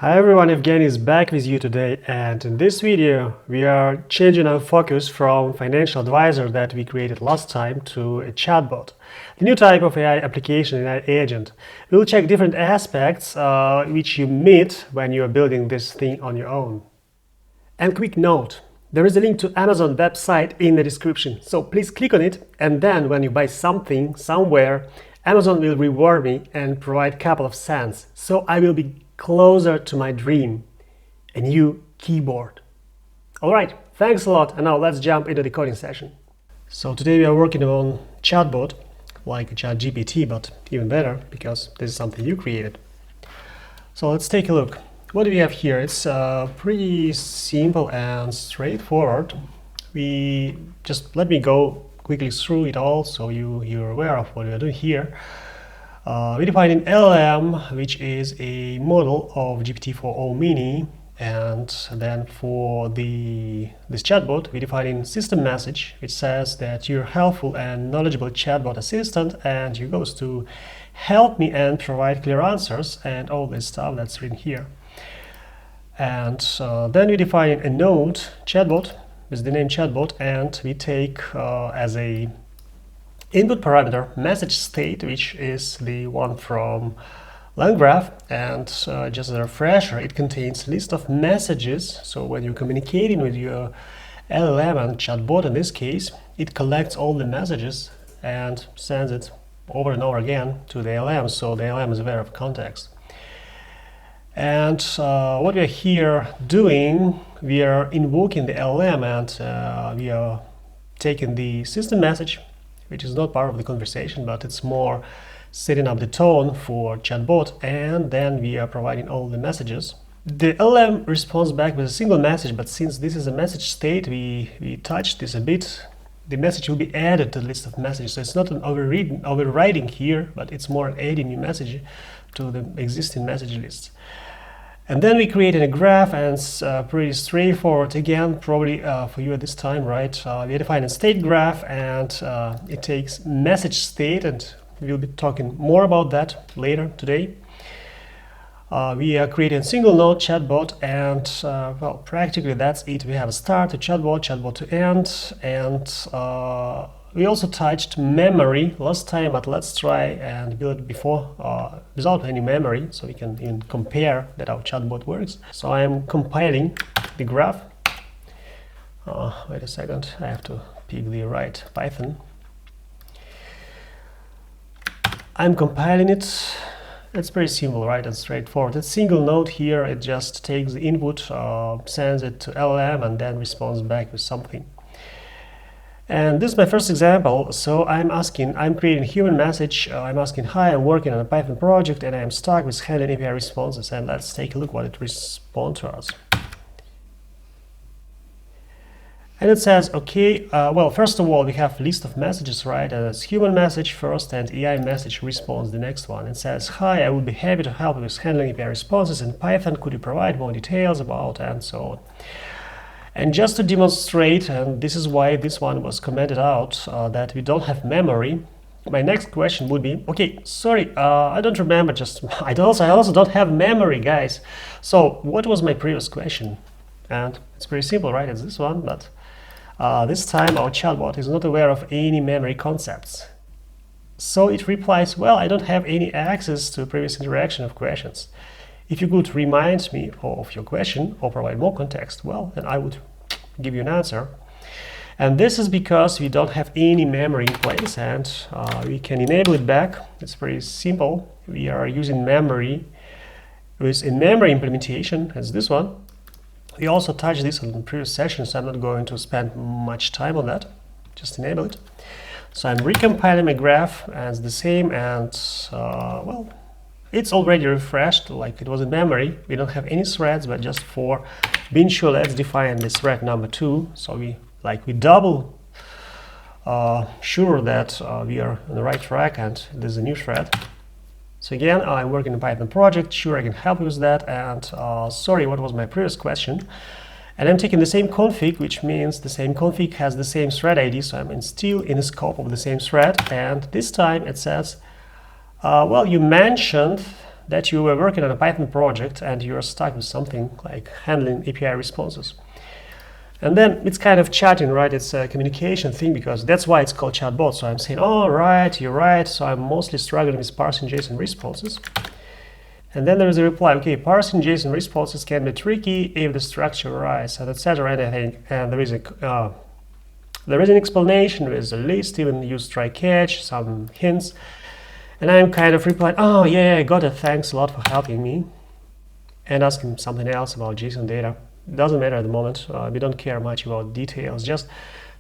Hi everyone, Evgeny is back with you today, and in this video we are changing our focus from financial advisor that we created last time to a chatbot, the new type of AI application, AI agent. We will check different aspects which you meet when you are building this thing on your own. And quick note, there is a link to Amazon website in the description, so please click on it, and then when you buy something somewhere, Amazon will reward me and provide a couple of cents, so I will be closer to my dream, a new keyboard. Alright, thanks a lot, and now let's jump into the coding session. So today we are working on chatbot, like a ChatGPT, but even better, because this is something you created. So let's take a look. What do we have here? It's pretty simple and straightforward. Let me go quickly through it all so you're aware of what we are doing here. We define an LLM, which is a model of GPT-4o Mini, and then for this chatbot, we define a system message, which says that you're a helpful and knowledgeable chatbot assistant, and you goes to help me and provide clear answers, and all this stuff that's written here. And then we define a node chatbot with the name chatbot, and we take as a input parameter message state, which is the one from LangGraph, and just as a refresher, it contains a list of messages. So when you're communicating with your LLM and chatbot in this case, it collects all the messages and sends it over and over again to the LLM, so the LLM is aware of context. And what we are here doing, we are invoking the LLM, and we are taking the system message, which is not part of the conversation, but it's more setting up the tone for chatbot, and then we are providing all the messages. The LLM responds back with a single message, but since this is a message state, we touched this a bit. The message will be added to the list of messages, so it's not an overriding here, but it's more adding new message to the existing message list. And then we created a graph, and it's pretty straightforward again, probably for you at this time, right? We define a state graph, and it takes message state, and we'll be talking more about that later today. We are creating a single node chatbot, and well, practically that's it. We have a start to chatbot, chatbot to end, and we also touched memory last time, but let's try and build it before without any memory, so we can even compare that our chatbot works. So I am compiling the graph. Wait a second, I have to pick the right Python. I'm compiling it. It's pretty simple, right, and straightforward. It's single node here. It just takes the input, sends it to LLM, and then responds back with something. And this is my first example. So I'm creating a human message. I'm asking, hi, I'm working on a Python project and I'm stuck with handling API responses. And let's take a look what it responds to us. And it says, okay, well, first of all, we have a list of messages, right? And it's human message first, and AI message responds the next one. It says, hi, I would be happy to help with handling API responses in Python. Could you provide more details about, and so on. And just to demonstrate, and this is why this one was commented out, that we don't have memory, my next question would be, okay, sorry, I don't remember, I also don't have memory, guys. So what was my previous question? And it's pretty simple, right? It's this one, but this time our chatbot is not aware of any memory concepts. So it replies, well, I don't have any access to previous interaction of questions. If you could remind me of your question or provide more context, well, then I would give you an answer. And this is because we don't have any memory in place, and we can enable it back. It's pretty simple. We are using memory with a memory implementation, as this one. We also touched this in the previous session, so I'm not going to spend much time on that. Just enable it. So I'm recompiling my graph as the same, and well, it's already refreshed like it was in memory. We don't have any threads, but just for being sure, let's define this thread number 2. So we double sure that we are on the right track, and there's a new thread. So again, I'm working in a Python project. Sure, I can help you with that. And sorry, what was my previous question? And I'm taking the same config, which means the same config has the same thread ID. So I'm still in the scope of the same thread. And this time it says, well, you mentioned that you were working on a Python project and you're stuck with something like handling API responses. And then it's kind of chatting, right? It's a communication thing, because that's why it's called chatbot. So I'm saying, oh, right, you're right. So I'm mostly struggling with parsing JSON responses. And then there is a reply, okay, parsing JSON responses can be tricky if the structure arises, etc. And I think there is an explanation with a list, even use try catch, some hints. And I'm kind of replying, oh, yeah, I got it. Thanks a lot for helping me. And asking something else about JSON data. Doesn't matter at the moment. We don't care much about details, just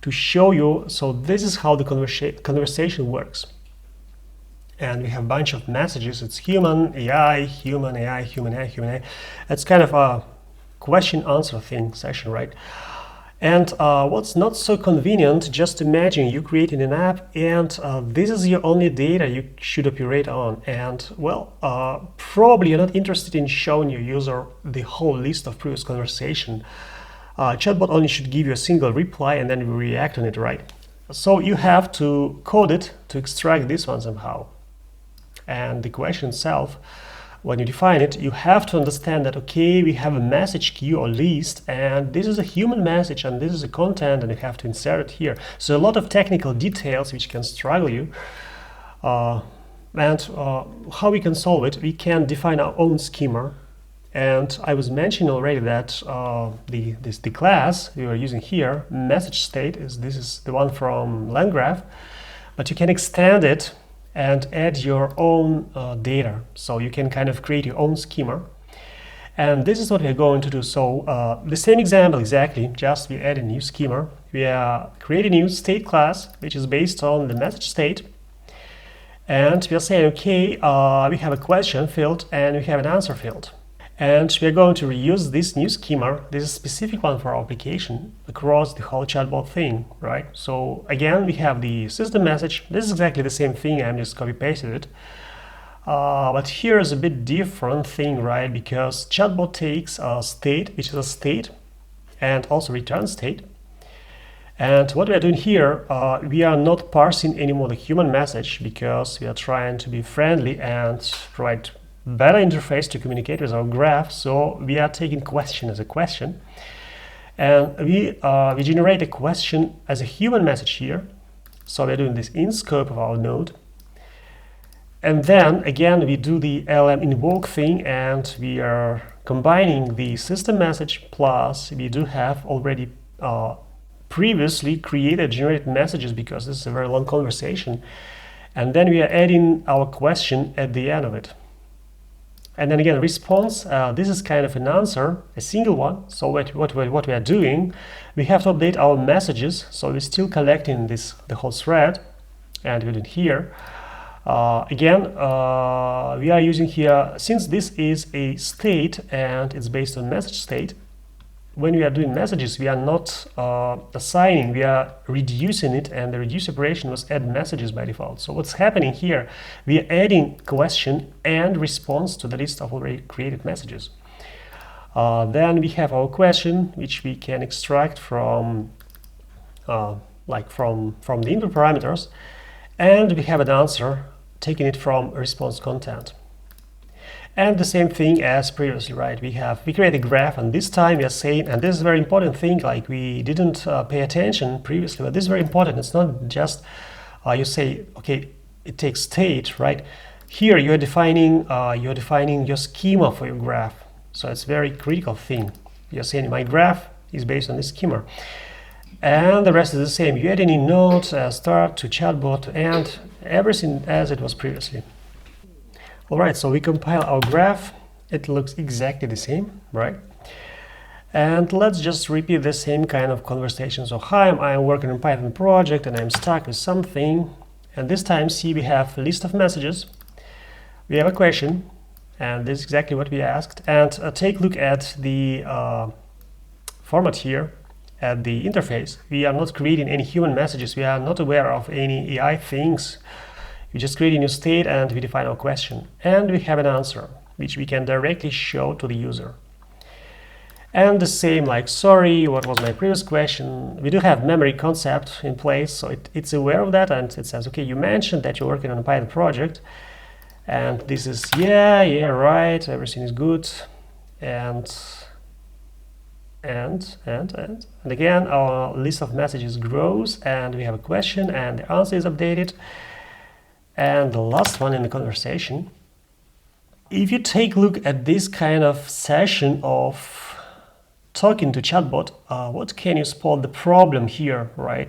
to show you. So this is how the conversation works. And we have a bunch of messages. It's human, AI, human, AI, human, AI, human, AI. It's kind of a question-answer thing session, right? And what's not so convenient, just imagine you creating an app and this is your only data you should operate on. And well, probably you're not interested in showing your user the whole list of previous conversation. Chatbot only should give you a single reply and then react on it, right? So you have to code it to extract this one somehow. And the question itself, when you define it, you have to understand that, okay, we have a message queue or list, and this is a human message, and this is a content, and you have to insert it here. So a lot of technical details which can struggle you. How we can solve it, we can define our own schema. And I was mentioning already that the class we were using here, message state, this is the one from LangGraph, but you can extend it and add your own data. So you can kind of create your own schema. And this is what we're going to do. So the same example exactly, just we add a new schema. We create a new state class, which is based on the message state. And we are saying, okay, we have a question field and we have an answer field. And we are going to reuse this new schema. This is a specific one for our application across the whole chatbot thing, right? So again, we have the system message. This is exactly the same thing. I'm just copy-pasted it. But here's a bit different thing, right? Because chatbot takes a state, which is a state, and also return state. And what we are doing here, we are not parsing anymore the human message because we are trying to be friendly and provide better interface to communicate with our graph. So we are taking question as a question, and we generate a question as a human message here. So we're doing this in scope of our node, and then again we do the LM invoke thing, and we are combining the system message plus we do have already previously created generated messages, because this is a very long conversation, and then we are adding our question at the end of it. And then again, response, this is kind of an answer, a single one. So what we are doing, we have to update our messages. So we're still collecting the whole thread, and we're doing here. Again, we are using here, since this is a state and it's based on message state, when we are doing messages, we are not assigning, we are reducing it, and the reduce operation was add messages by default. So what's happening here, we are adding question and response to the list of already created messages. Then we have our question, which we can extract from from the input parameters, and we have an answer taking it from response content. And the same thing as previously, right? We create a graph, and this time we are saying, and this is a very important thing, like we didn't pay attention previously, but this is very important. It's not just you say, okay, it takes state, right? Here you're defining your schema for your graph. So it's a very critical thing. You're saying my graph is based on this schema, and the rest is the same. You add any node, start to chatbot to end, everything as it was previously. All right, so we compile our graph. It looks exactly the same, right? And let's just repeat the same kind of conversation. So hi, I'm working on Python project and I'm stuck with something. And this time, see, we have a list of messages. We have a question, and this is exactly what we asked. And take a look at the format here, at the interface. We are not creating any human messages. We are not aware of any AI things. We just create a new state and we define our question. And we have an answer, which we can directly show to the user. And the same, like, sorry, what was my previous question? We do have memory concept in place, so it's aware of that, and it says, okay, you mentioned that you're working on a Python project, And this is, yeah, right, everything is good. And again, our list of messages grows, and we have a question, and the answer is updated. And the last one in the conversation. If you take a look at this kind of session of talking to chatbot, what can you spot the problem here, right?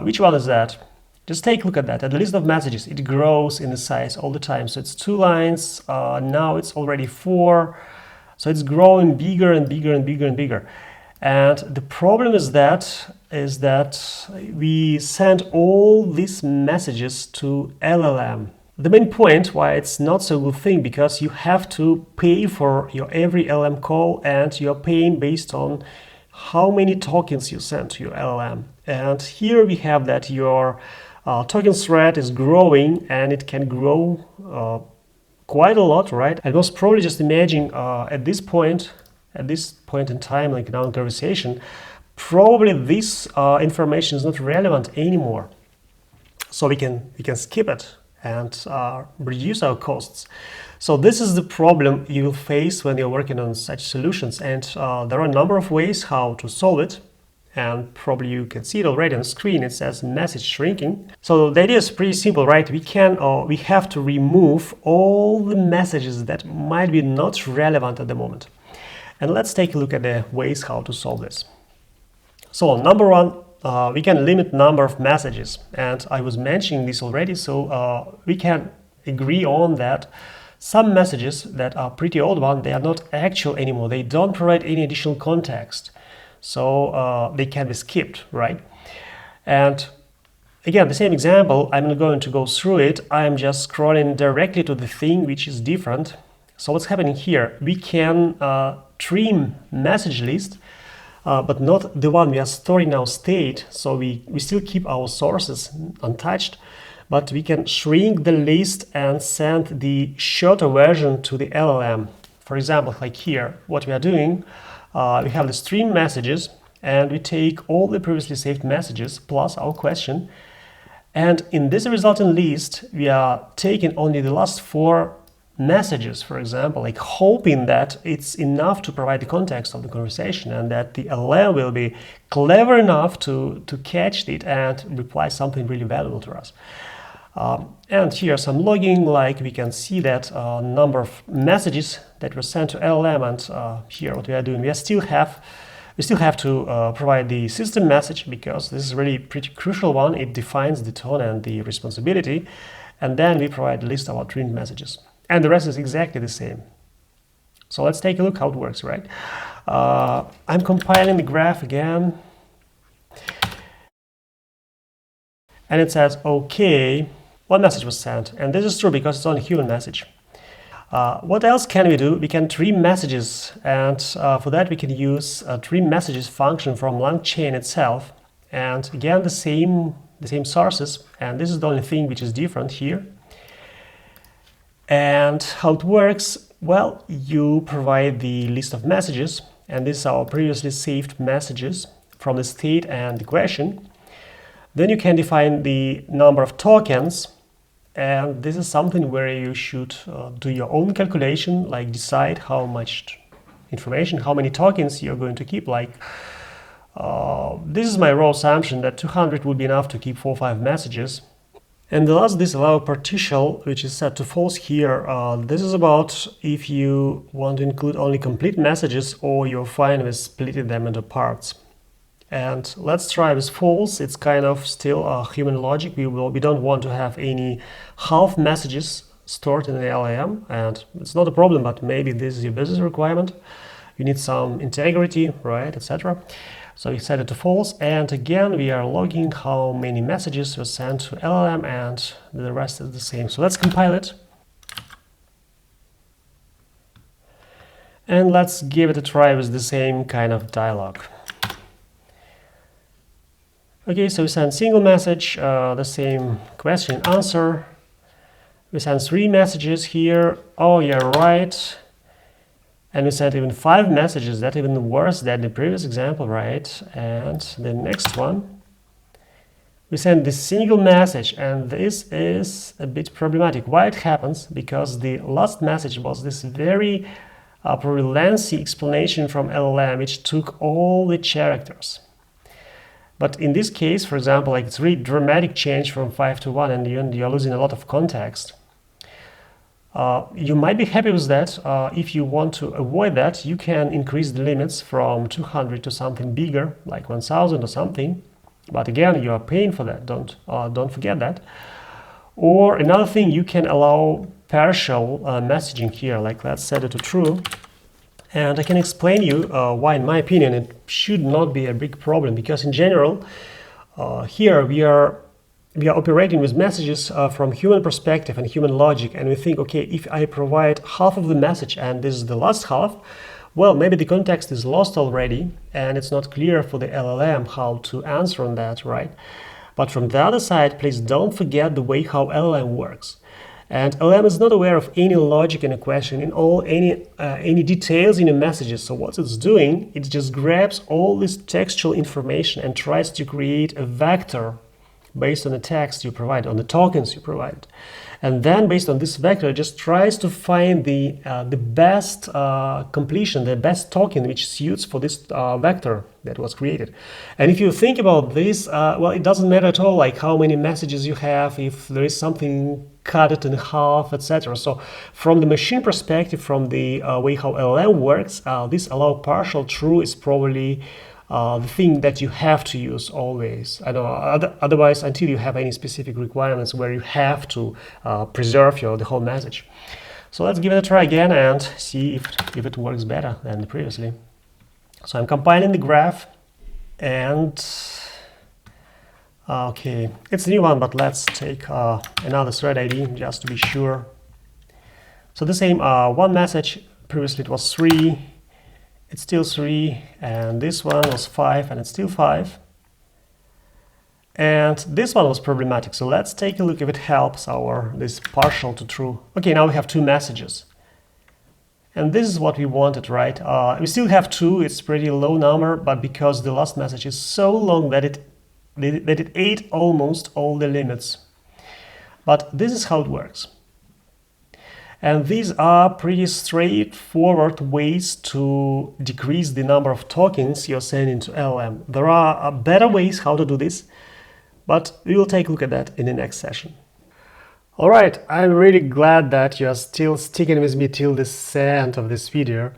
Which one is that? Just take a look at that. At the list of messages, it grows in the size all the time. So it's 2 lines, now it's already 4. So it's growing bigger and bigger and bigger and bigger. And the problem is that we send all these messages to LLM. The main point why it's not so good thing, because you have to pay for your every LLM call, and you're paying based on how many tokens you send to your LLM. And here we have that your token thread is growing, and it can grow quite a lot, right? And most probably, just imagine at this point in time, like now in conversation, probably this information is not relevant anymore. So we can skip it and reduce our costs. So this is the problem you will face when you're working on such solutions. And there are a number of ways how to solve it. And probably you can see it already on the screen. It says message shrinking. So the idea is pretty simple, right? We have to remove all the messages that might be not relevant at the moment. And let's take a look at the ways how to solve this. So number one, we can limit number of messages. And I was mentioning this already, so we can agree on that some messages that are pretty old one, they are not actual anymore. They don't provide any additional context. So they can be skipped, right? And again, the same example, I'm not going to go through it. I'm just scrolling directly to the thing which is different. So what's happening here? We can trim message list, but not the one we are storing in our state. So we still keep our sources untouched, but we can shrink the list and send the shorter version to the LLM. For example, like here, what we are doing, we have the stream messages, and we take all the previously saved messages plus our question. And in this resulting list, we are taking only the last 4 messages, for example, like hoping that it's enough to provide the context of the conversation, and that the LLM will be clever enough to catch it and reply something really valuable to us. And here some logging, like we can see that number of messages that were sent to LLM, and here what we are doing, we still have to provide the system message, because this is really pretty crucial one. It defines the tone and the responsibility, and then we provide the list of our trimmed messages, and the rest is exactly the same. So let's take a look how it works, right? I'm compiling the graph again, and it says, okay, one message was sent, and this is true because it's only a human message. What else can we do? We can trim messages, and for that we can use a trim messages function from LangChain itself. And again, the same sources, and this is the only thing which is different here. And how it works? Well, you provide the list of messages, and these are previously saved messages from the state and the question. Then you can define the number of tokens, and this is something where you should do your own calculation, like decide how much information, how many tokens you're going to keep. Like this is my raw assumption that 200 would be enough to keep 4 or 5 messages. And the last disallow partial, which is set to false here, this is about if you want to include only complete messages, or you're fine with splitting them into parts. And let's try with false. It's kind of still a human logic. We don't want to have any half messages stored in the LLM, and it's not a problem, but maybe this is your business requirement. You need some integrity, right, etc. So we set it to false, and again we are logging how many messages were sent to LLM, and the rest is the same. So let's compile it. And let's give it a try with the same kind of dialogue. Okay, so we send single message, the same question answer. We send 3 messages here. Oh, you're right. And we sent even 5 messages. That's even worse than the previous example, right? And the next one, we send this single message, and this is a bit problematic. Why it happens? Because the last message was this very probably lengthy explanation from LLM, which took all the characters. But in this case, for example, like it's really dramatic change from 5 to 1, and you're losing a lot of context. You might be happy with that. If you want to avoid that, you can increase the limits from 200 to something bigger, like 1000 or something. But again, you are paying for that. Don't forget that. Or another thing, you can allow partial messaging here. Like let's set it to true, and I can explain you why, in my opinion, it should not be a big problem. Because in general, here we are operating with messages from human perspective and human logic, and we think, okay, if I provide half of the message and this is the last half, well, maybe the context is lost already and it's not clear for the LLM how to answer on that, right? But from the other side, please don't forget the way how LLM works. And LLM is not aware of any logic in a question, any details in the messages. So what it's doing, it just grabs all this textual information and tries to create a vector based on the text you provide, on the tokens you provide. And then based on this vector, it just tries to find the best completion, the best token which suits for this vector that was created. And if you think about this, well, it doesn't matter at all like how many messages you have, if there is something cut it in half, etc. So from the machine perspective, from the way how LLM works, this allow partial true is probably the thing that you have to use always. I know, otherwise, until you have any specific requirements where you have to preserve the whole message. So let's give it a try again and see if it works better than previously. So I'm compiling the graph, and okay, it's a new one, but let's take another thread ID just to be sure. So the same one message, previously it was 3, it's still 3, and this one was 5, and it's still 5. And this one was problematic, so let's take a look if it helps this partial to true. Okay, now we have 2 messages. And this is what we wanted, right? We still have 2, it's pretty low number, but because the last message is so long that it ate almost all the limits. But this is how it works. And these are pretty straightforward ways to decrease the number of tokens you're sending to LLM. There are better ways how to do this, but we will take a look at that in the next session. All right, I'm really glad that you're still sticking with me till the end of this video.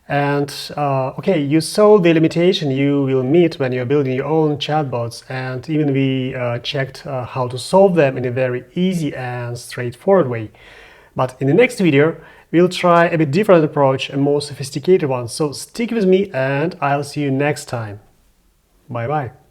And okay, you saw the limitation you will meet when you're building your own chatbots, and even we checked how to solve them in a very easy and straightforward way. But in the next video, we'll try a bit different approach, a more sophisticated one. So stick with me and I'll see you next time. Bye bye.